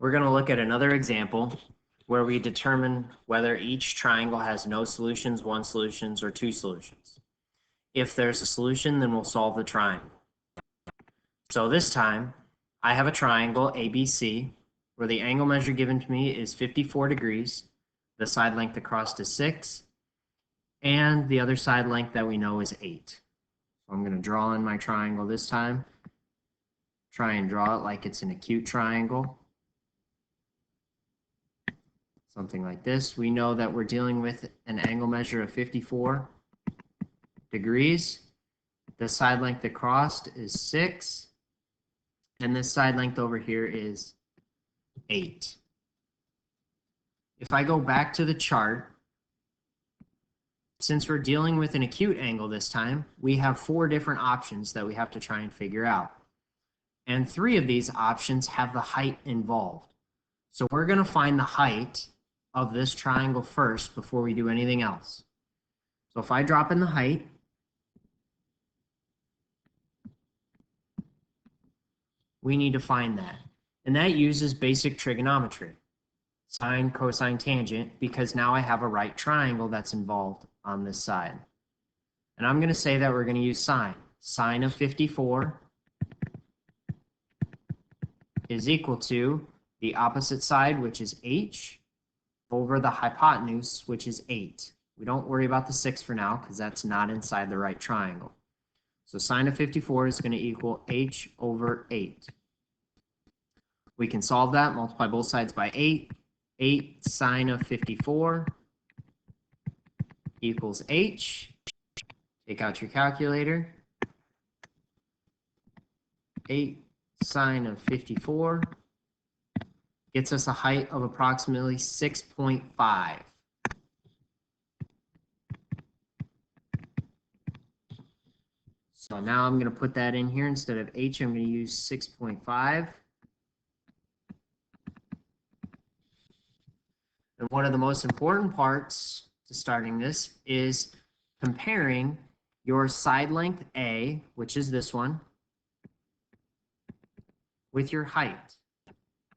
We're going to look at another example where we determine whether each triangle has no solutions, one solution, or two solutions. If there's a solution, then we'll solve the triangle. So this time, I have a triangle ABC where the angle measure given to me is 54 degrees, the side length across is 6, and the other side length that we know is 8. So I'm going to draw in my triangle this time. Try and draw it like it's an acute triangle. Something like this. We know that we're dealing with an angle measure of 54 degrees. The side length across is 6. And this side length over here is 8. If I go back to the chart, since we're dealing with an acute angle this time, we have 4 different options that we have to try and figure out. And 3 of these options have the height involved. So we're going to find the height of this triangle first before we do anything else. So if I drop in the height, we need to find that. And that uses basic trigonometry, sine, cosine, tangent, because now I have a right triangle that's involved on this side. And I'm going to say that we're going to use sine. Sine of 54 is equal to the opposite side, which is h, over the hypotenuse, which is 8. We don't worry about the 6 for now because that's not inside the right triangle. So sine of 54 is going to equal h over 8. We can solve that, multiply both sides by 8. 8 sine of 54 equals h. Take out your calculator. 8 sine of 54 gets us a height of approximately 6.5. So now I'm going to put that in here. Instead of h, I'm going to use 6.5. And one of the most important parts to starting this is comparing your side length A, which is this one, with your height.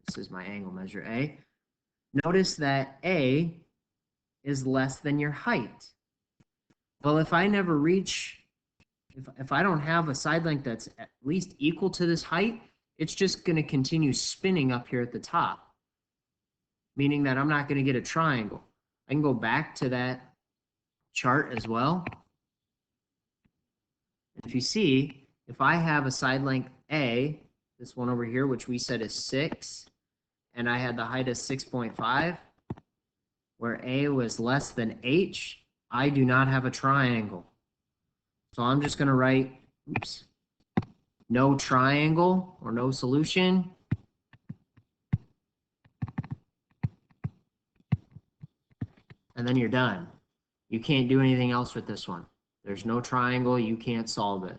This is my angle measure A. Notice that A is less than your height. Well, if I never reach, if I don't have a side length that's at least equal to this height, it's just going to continue spinning up here at the top, meaning that I'm not going to get a triangle. I can go back to that chart as well. If you see, if I have a side length A, this one over here, which we said is 6, and I had the height of 6.5, where A was less than h, I do not have a triangle. So I'm just going to write, no triangle or no solution. And then you're done. You can't do anything else with this one. There's no triangle, you can't solve it.